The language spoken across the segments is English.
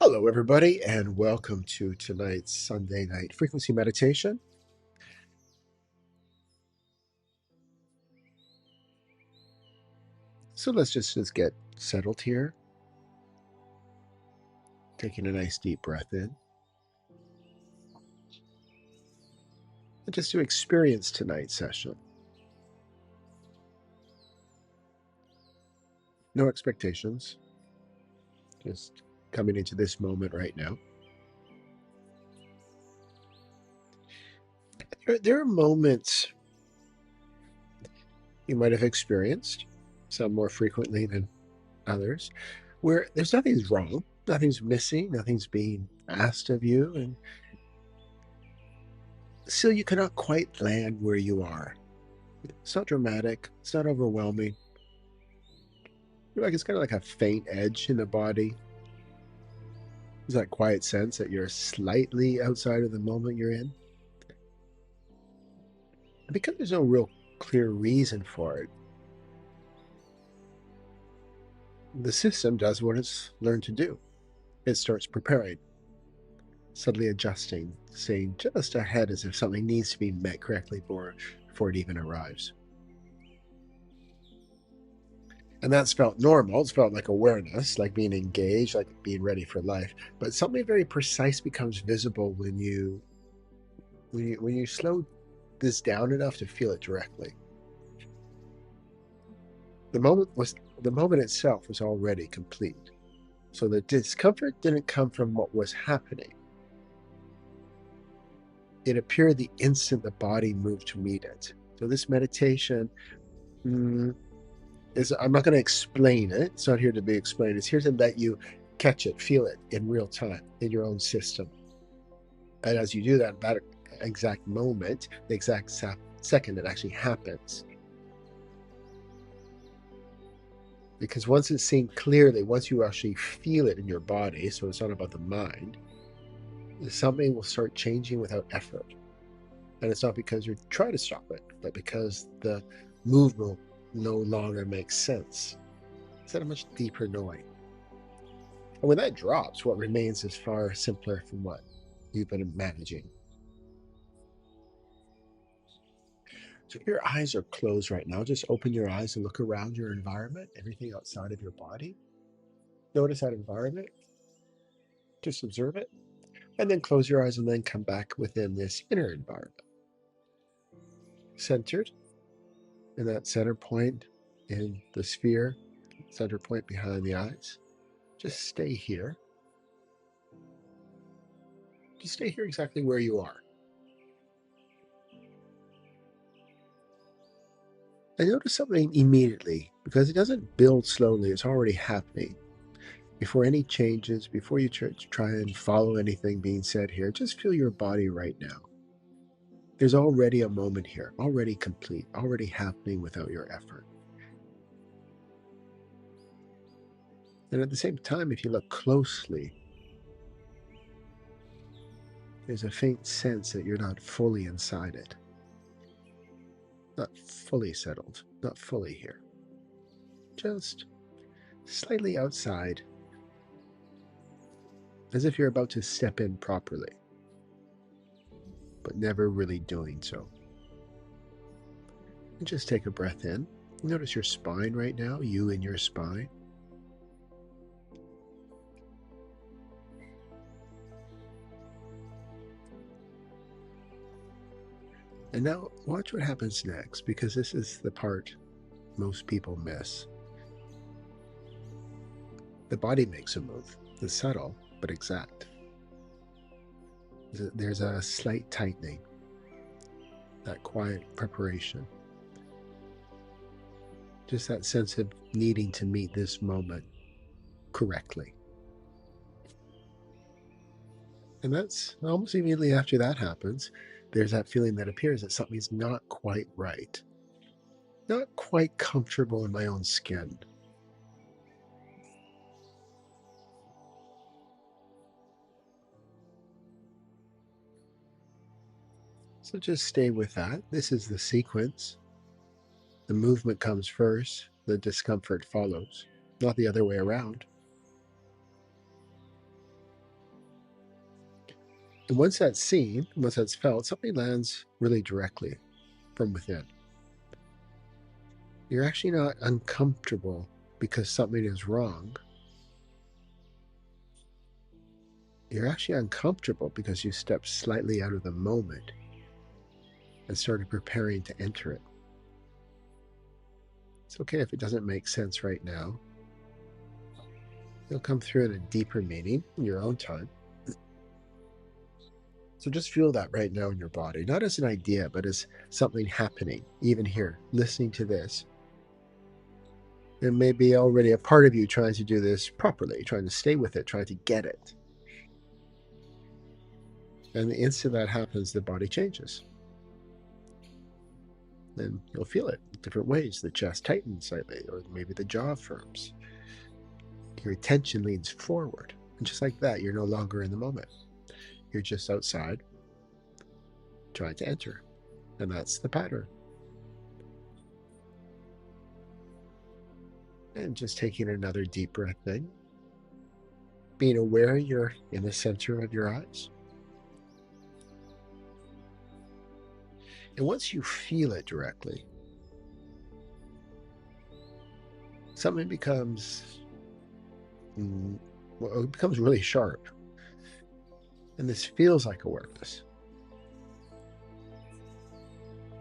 Hello, everybody, and welcome to tonight's Sunday night frequency meditation. So let's just get settled here, taking a nice deep breath in, and just to experience tonight's session. No expectations, just coming into this moment right now. There are moments you might have experienced, some more frequently than others, where there's nothing's wrong, nothing's missing, nothing's being asked of you, and still you cannot quite land where you are. It's not dramatic, it's not overwhelming. Like it's kind of like a faint edge in the body. There's that quiet sense that you're slightly outside of the moment you're in. And because there's no real clear reason for it, the system does what it's learned to do. It starts preparing, subtly adjusting, staying just ahead as if something needs to be met correctly before it even arrives. And that's felt normal. It's felt like awareness, like being engaged, like being ready for life. But something very precise becomes visible when you slow this down enough to feel it directly. The moment itself was already complete. So the discomfort didn't come from what was happening. It appeared the instant the body moved to meet it. So this meditation I'm not going to explain it. It's not here to be explained. It's here to let you catch it, feel it in real time in your own system. And as you do that exact moment, the exact second it actually happens. Because once it's seen clearly, once you actually feel it in your body, so it's not about the mind, something will start changing without effort. And it's not because you're trying to stop it, but because the movement no longer makes sense. It's at a much deeper knowing. And when that drops, what remains is far simpler from what you've been managing. So if your eyes are closed right now, just open your eyes and look around your environment, everything outside of your body. Notice that environment. Just observe it. And then close your eyes and then come back within this inner environment. Centered in that center point in the sphere, center point behind the eyes. Just stay here. Just stay here exactly where you are. And notice something immediately, because it doesn't build slowly, it's already happening. Before any changes, before you try and follow anything being said here, just feel your body right now. There's already a moment here, already complete, already happening without your effort. And at the same time, if you look closely, there's a faint sense that you're not fully inside it. Not fully settled, not fully here. Just slightly outside, as if you're about to step in properly, but never really doing so. And just take a breath in. Notice your spine right now, you and your spine. And now watch what happens next, because this is the part most people miss. The body makes a move. It's subtle, but exact. There's a slight tightening, that quiet preparation. Just that sense of needing to meet this moment correctly. And that's almost immediately after that happens, there's that feeling that appears that something's not quite right. Not quite comfortable in my own skin. So just stay with that. This is the sequence. The movement comes first, the discomfort follows, not the other way around. And once that's seen, once that's felt, something lands really directly from within. You're actually not uncomfortable because something is wrong. You're actually uncomfortable because you stepped slightly out of the moment and started preparing to enter it. It's okay if it doesn't make sense right now. You'll come through in a deeper meaning in your own time. So just feel that right now in your body, not as an idea, but as something happening, even here, listening to this. There may be already a part of you trying to do this properly, trying to stay with it, trying to get it. And the instant that happens, the body changes. Then you'll feel it in different ways. The chest tightens slightly, or maybe the jaw firms. Your attention leans forward. And just like that, you're no longer in the moment. You're just outside trying to enter. And that's the pattern. And just taking another deep breath in. Being aware you're in the center of your eyes. And once you feel it directly, something becomes, well, it becomes really sharp. And this feels like awareness.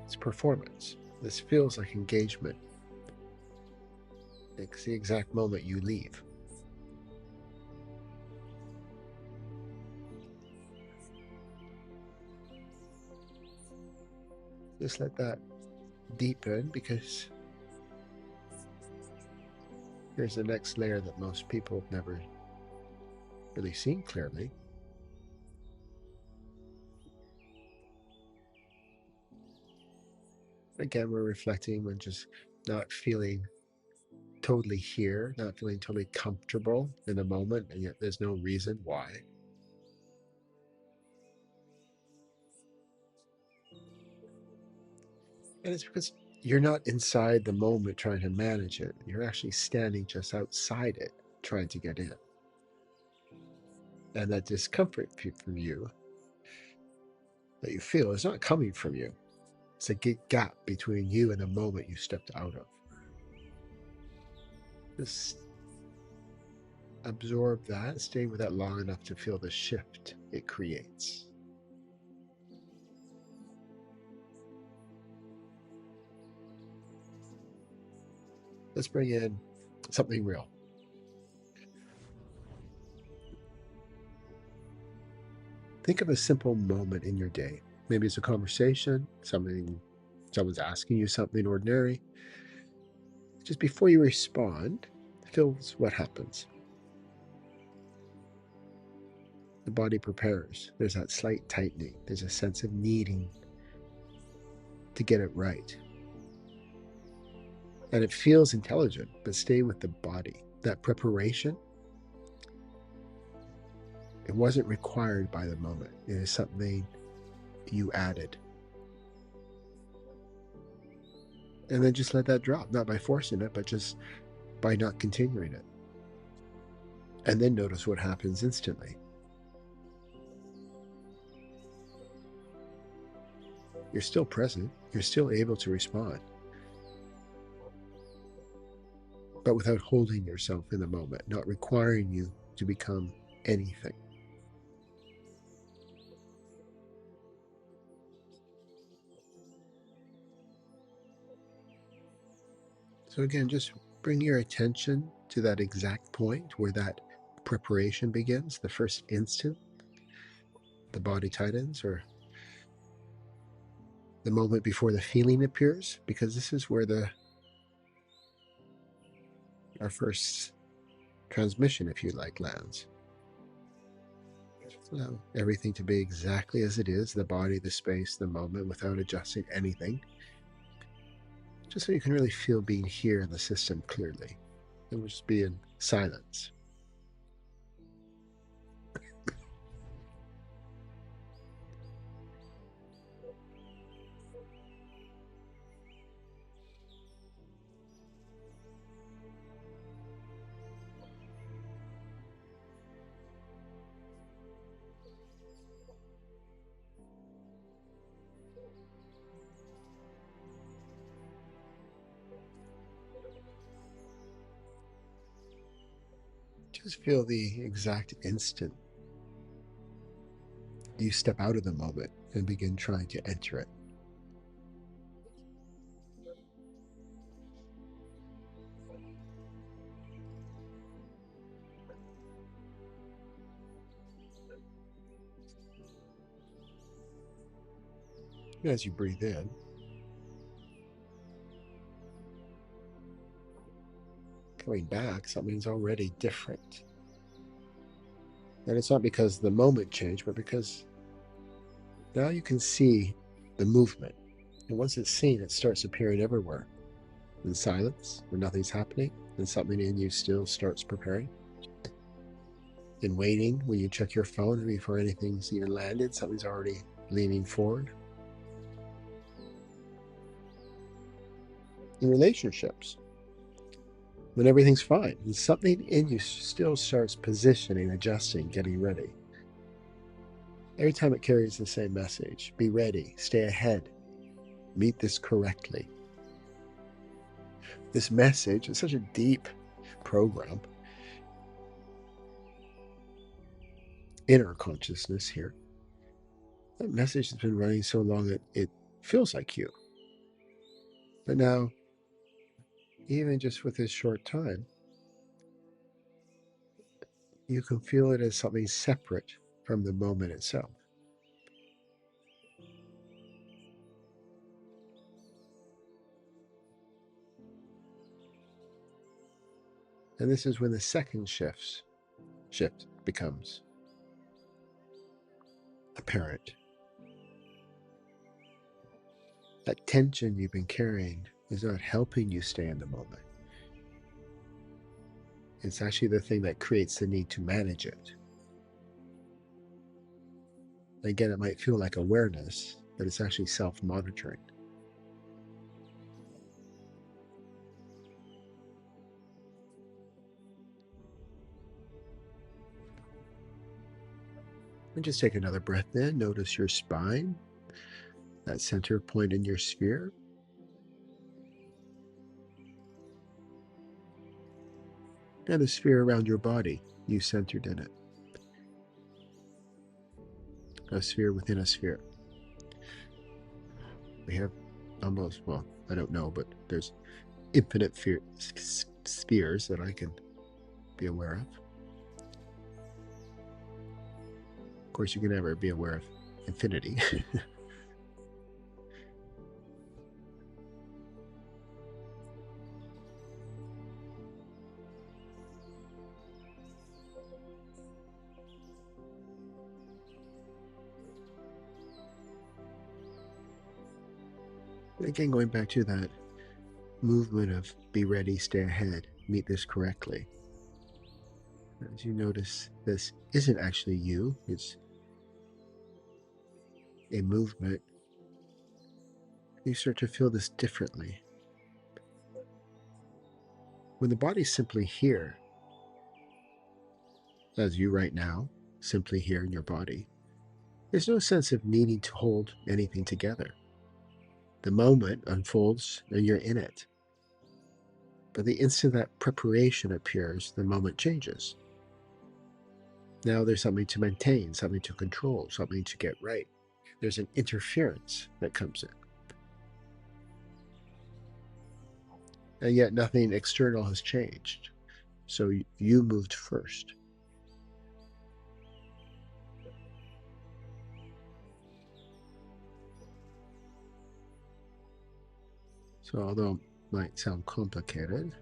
It's performance. This feels like engagement. It's the exact moment you leave. Just let that deepen, because here's the next layer that most people have never really seen clearly. Again, we're reflecting when just not feeling totally here, not feeling totally comfortable in the moment, and yet there's no reason why. And it's because you're not inside the moment trying to manage it. You're actually standing just outside it, trying to get in. And that discomfort from you that you feel is not coming from you. It's a gap between you and the moment you stepped out of. Just absorb that, stay with that long enough to feel the shift it creates. Let's bring in something real. Think of a simple moment in your day. Maybe it's a conversation, someone's asking you something ordinary. Just before you respond, feel what happens. The body prepares. There's that slight tightening. There's a sense of needing to get it right. And it feels intelligent, but stay with the body. That preparation, it wasn't required by the moment. It is something you added. And then just let that drop, not by forcing it, but just by not continuing it. And then notice what happens instantly. You're still present. You're still able to respond, but without holding yourself in the moment, not requiring you to become anything. So again, just bring your attention to that exact point where that preparation begins, the first instant the body tightens, or the moment before the feeling appears, because this is where our first transmission, if you like, lands. Allow everything to be exactly as it is, the body, the space, the moment, without adjusting anything. Just so you can really feel being here in the system clearly. It will just be in silence. Just feel the exact instant you step out of the moment and begin trying to enter it. As you breathe in, coming back, something's already different. And it's not because the moment changed, but because now you can see the movement. And once it's seen, it starts appearing everywhere. In silence, when nothing's happening, and something in you still starts preparing. In waiting, when you check your phone before anything's even landed, something's already leaning forward. In relationships, when everything's fine, and something in you still starts positioning, adjusting, getting ready. Every time it carries the same message: be ready, stay ahead, meet this correctly. This message is such a deep program, inner consciousness here. That message has been running so long that it feels like you. But now, even just with this short time, you can feel it as something separate from the moment itself. And this is when the second shift becomes apparent. That tension you've been carrying is not helping you stay in the moment. It's actually the thing that creates the need to manage it. Again, it might feel like awareness, but it's actually self-monitoring. And just take another breath in. Notice your spine, that center point in your sphere. And the sphere around your body, you centered in it. A sphere within a sphere. We have almost, well, I don't know, but there's infinite spheres that I can be aware of. Of course, you can never be aware of infinity. Again, going back to that movement of be ready, stay ahead, meet this correctly. As you notice, this isn't actually you, it's a movement. You start to feel this differently. When the body's simply here, as you right now, simply here in your body, there's no sense of needing to hold anything together. The moment unfolds and you're in it. But the instant that preparation appears, the moment changes. Now there's something to maintain, something to control, something to get right. There's an interference that comes in. And yet nothing external has changed. So you moved first. So although it might sound complicated,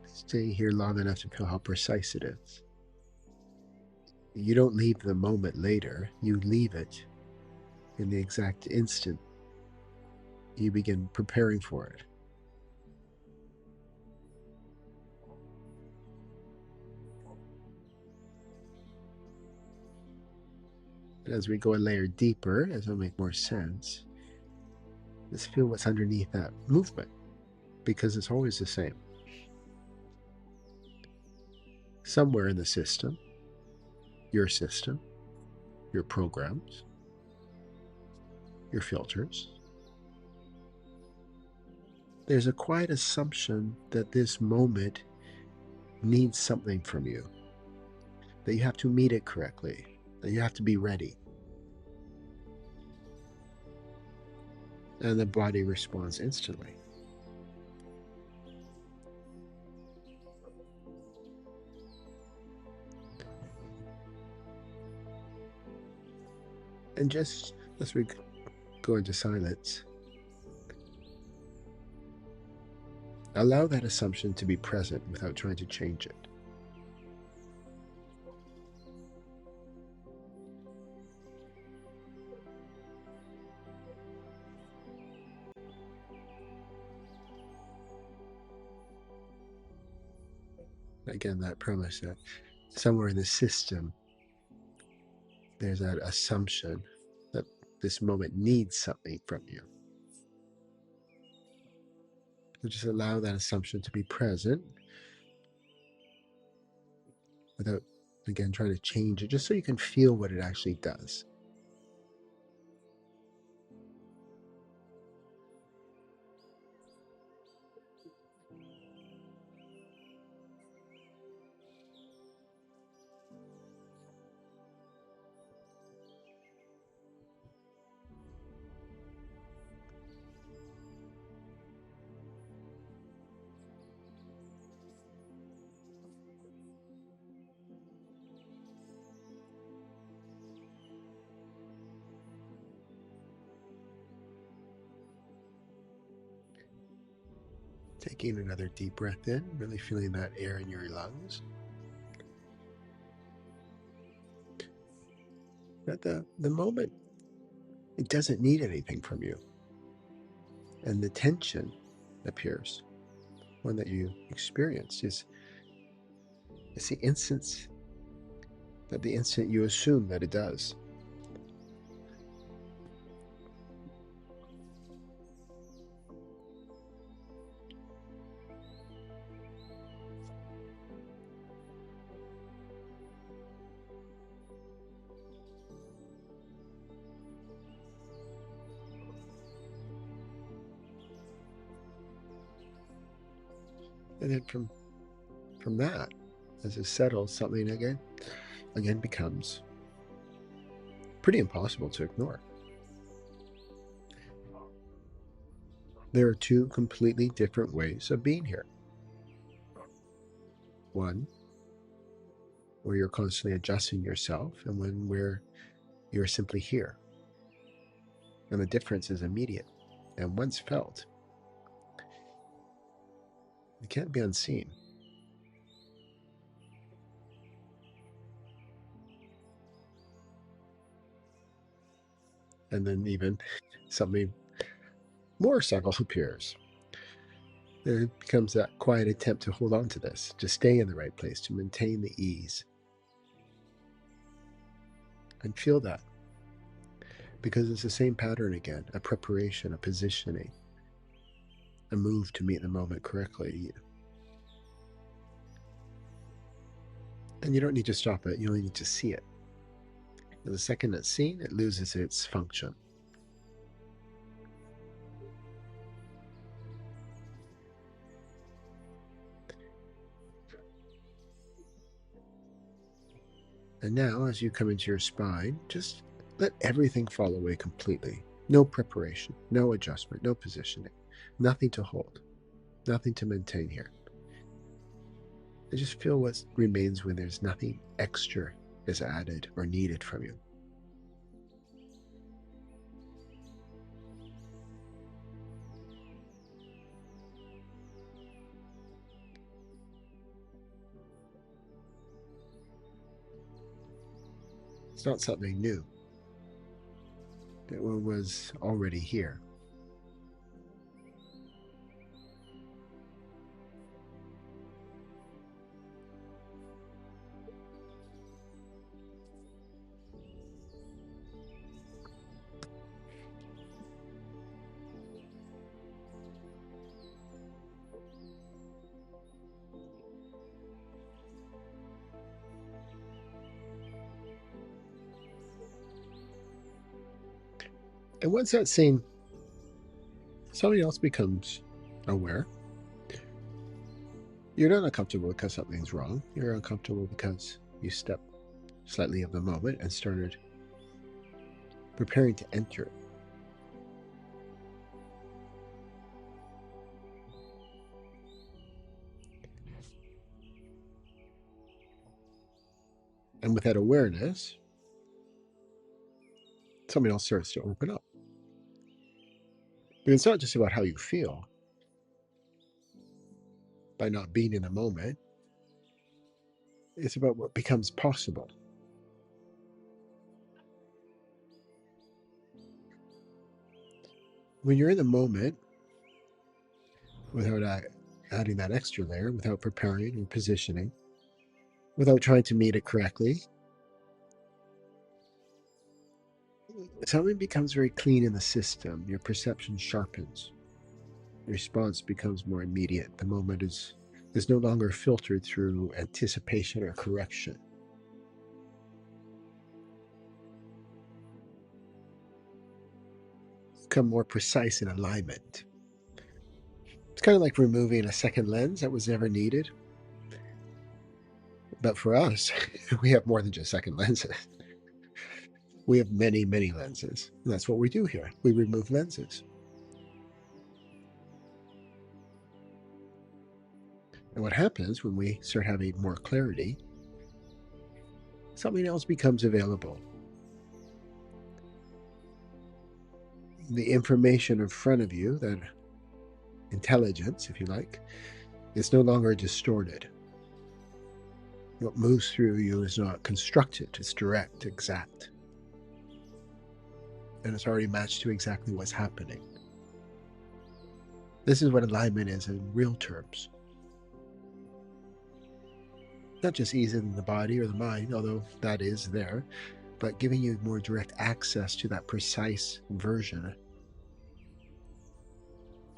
stay here long enough to feel how precise it is. You don't leave the moment later, you leave it in the exact instant you begin preparing for it. And as we go a layer deeper, as it'll make more sense, let's feel what's underneath that movement, because it's always the same. Somewhere in the system, your programs, your filters, there's a quiet assumption that this moment needs something from you, that you have to meet it correctly, that you have to be ready. And the body responds instantly. And just as we go into silence, allow that assumption to be present without trying to change it. Again, that premise that somewhere in the system, there's that assumption that this moment needs something from you. So just allow that assumption to be present without, again, trying to change it, just so you can feel what it actually does. Taking another deep breath in, really feeling that air in your lungs. That the moment, it doesn't need anything from you. And the tension appears, one that you experience, is the instance that the instant you assume that it does. And then from that, as it settles, something again becomes pretty impossible to ignore. There are two completely different ways of being here. One where you're constantly adjusting yourself, and one where you're simply here. And the difference is immediate, and once felt, it can't be unseen. And then even something more subtle appears. There becomes that quiet attempt to hold on to this, to stay in the right place, to maintain the ease. And feel that. Because it's the same pattern again, a preparation, a positioning, a move to meet the moment correctly. And you don't need to stop it, you only need to see it. And the second it's seen, it loses its function. And now, as you come into your spine, just let everything fall away completely. No preparation, no adjustment, no positioning, nothing to hold, nothing to maintain here. And just feel what remains when there's nothing extra is added or needed from you. It's not something new. It was already here. And once that's seen, something else becomes aware. You're not uncomfortable because something's wrong. You're uncomfortable because you stepped slightly of the moment and started preparing to enter. And with that awareness, something else starts to open up. But it's not just about how you feel by not being in the moment, it's about what becomes possible. When you're in the moment, without adding that extra layer, without preparing or positioning, without trying to meet it correctly, something becomes very clean in the system. Your perception sharpens. Your response becomes more immediate. The moment is no longer filtered through anticipation or correction. Become more precise in alignment. It's kind of like removing a second lens that was never needed. But for us, we have more than just second lenses. We have many, many lenses. And that's what we do here. We remove lenses. And what happens when we start having more clarity, something else becomes available. The information in front of you, that intelligence, if you like, is no longer distorted. What moves through you is not constructed, it's direct, exact. And it's already matched to exactly what's happening. This is what alignment is in real terms. Not just easing the body or the mind, although that is there, but giving you more direct access to that precise version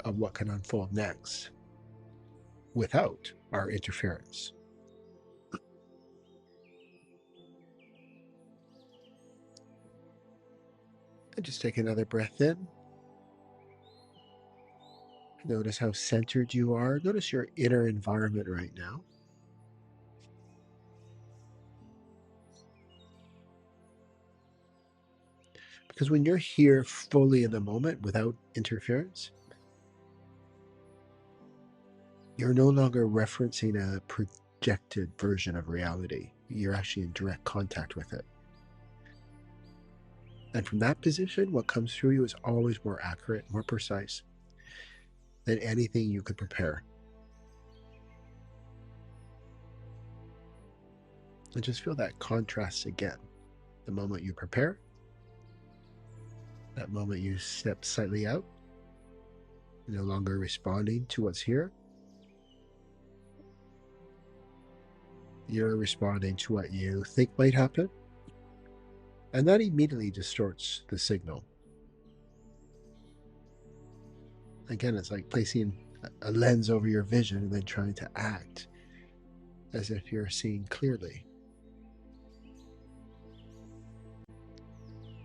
of what can unfold next without our interference. And just take another breath in. Notice how centered you are. Notice your inner environment right now. Because when you're here fully in the moment without interference, you're no longer referencing a projected version of reality. You're actually in direct contact with it. And from that position, what comes through you is always more accurate, more precise than anything you could prepare. And just feel that contrast again. The moment you prepare, that moment you step slightly out, no longer responding to what's here. You're responding to what you think might happen. And that immediately distorts the signal. Again, it's like placing a lens over your vision and then trying to act as if you're seeing clearly.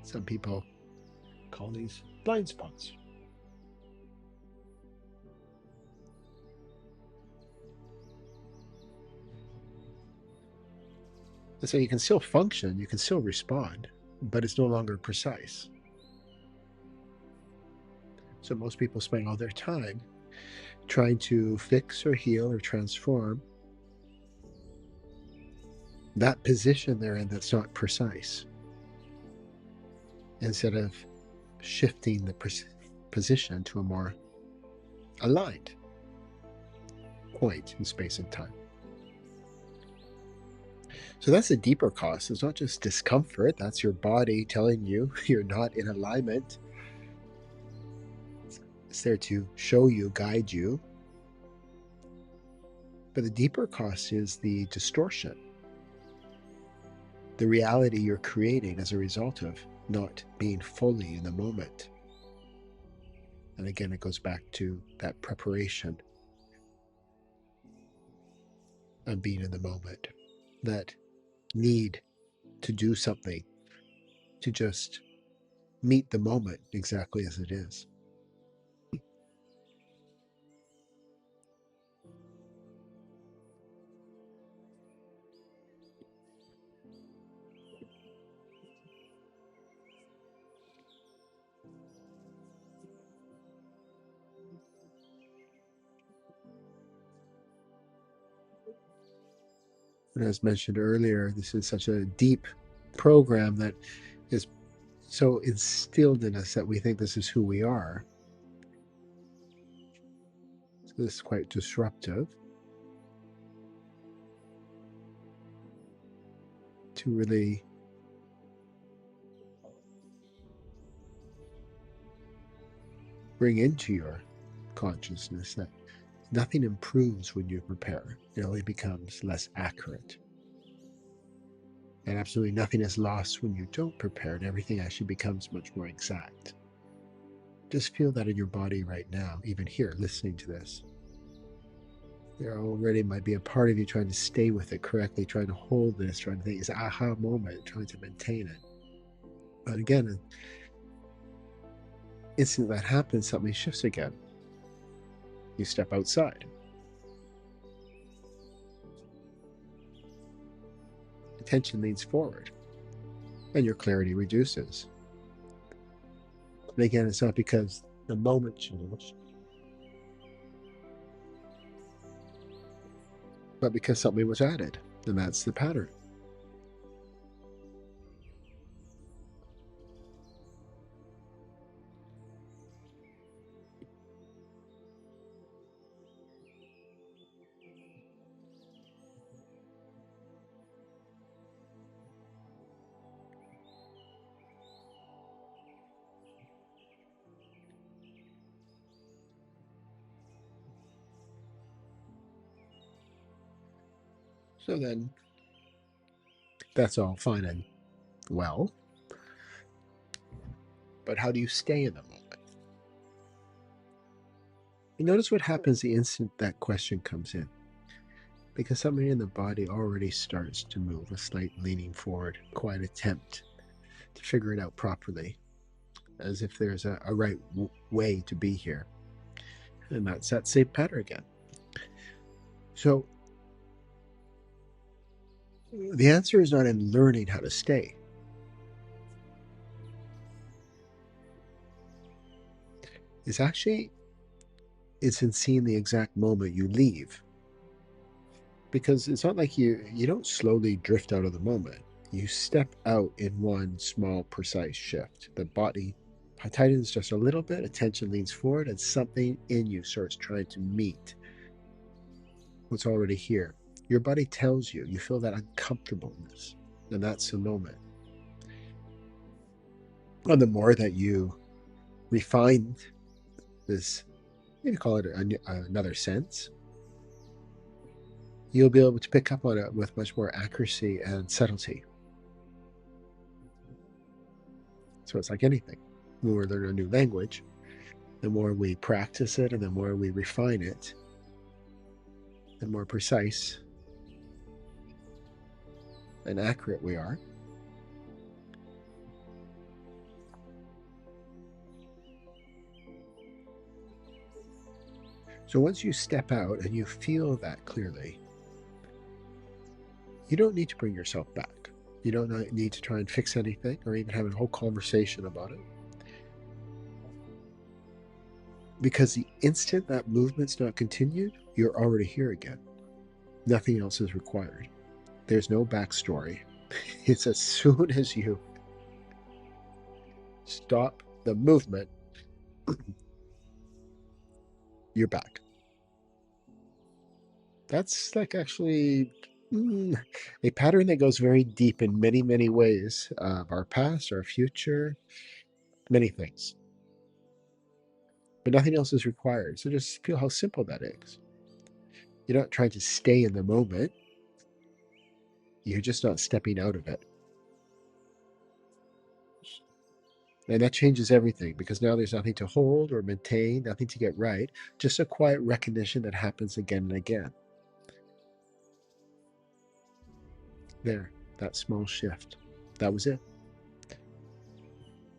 Some people call these blind spots. And so you can still function, you can still respond, but it's no longer precise. So most people spend all their time trying to fix or heal or transform that position they're in that's not precise, instead of shifting the position to a more aligned point in space and time. So that's a deeper cost. It's not just discomfort. That's your body telling you you're not in alignment. It's there to show you, guide you. But the deeper cost is the distortion, the reality you're creating as a result of not being fully in the moment. And again, it goes back to that preparation of being in the moment, that need to do something, to just meet the moment exactly as it is. And as mentioned earlier, this is such a deep program that is so instilled in us that we think this is who we are. So this is quite disruptive to really bring into your consciousness that nothing improves when you prepare. It only becomes less accurate. And absolutely nothing is lost when you don't prepare, and everything actually becomes much more exact. Just feel that in your body right now, even here, listening to this. There already might be a part of you trying to stay with it correctly, trying to hold this, trying to think it's an aha moment, trying to maintain it. But again, instant that happens, something shifts again. You step outside. Attention leans forward, and your clarity reduces. And again, it's not because the moment changed, but because something was added, and that's the pattern. So then, that's all fine and well, but how do you stay in the moment? You notice what happens the instant that question comes in, because something in the body already starts to move, a slight leaning forward, quiet attempt to figure it out properly, as if there's a right way to be here. And that's that same pattern again. So the answer is not in learning how to stay. It's in seeing the exact moment you leave. Because it's not like you don't slowly drift out of the moment. You step out in one small, precise shift. The body tightens just a little bit, attention leans forward, and something in you starts trying to meet what's already here. Your body tells you, you feel that uncomfortableness, and that's the moment. And the more that you refine this, maybe call it another sense, you'll be able to pick up on it with much more accuracy and subtlety. So it's like anything. When we learn a new language, the more we practice it and the more we refine it, the more precise and accurate we are. So once you step out and you feel that clearly, you don't need to bring yourself back. You don't need to try and fix anything or even have a whole conversation about it. Because the instant that movement's not continued, you're already here again. Nothing else is required. There's no backstory. It's as soon as you stop the movement, you're back. That's like actually a pattern that goes very deep in many, many ways of our past, our future, many things. But nothing else is required. So just feel how simple that is. You're not trying to stay in the moment, you're just not stepping out of it. And that changes everything because now there's nothing to hold or maintain, nothing to get right, just a quiet recognition that happens again and again. There, that small shift. That was it.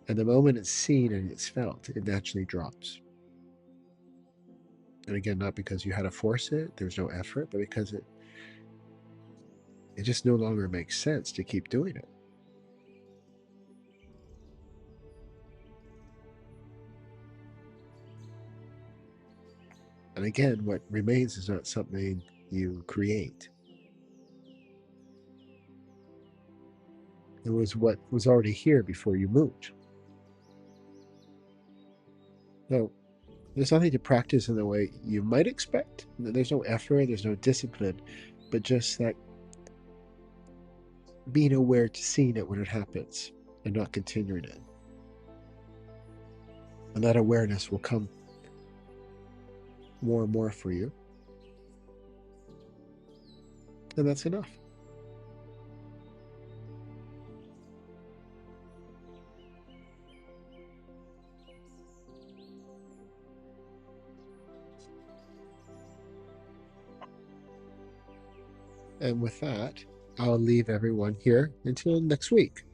And the moment it's seen and it's felt, it naturally drops. And again, not because you had to force it, there's no effort, but because it just no longer makes sense to keep doing it. And again, what remains is not something you create. It was what was already here before you moved. So there's nothing to practice in the way you might expect. There's no effort, there's no discipline, but just that being aware to seeing it when it happens and not continuing it. And that awareness will come more and more for you. And that's enough. And with that, I'll leave everyone here until next week.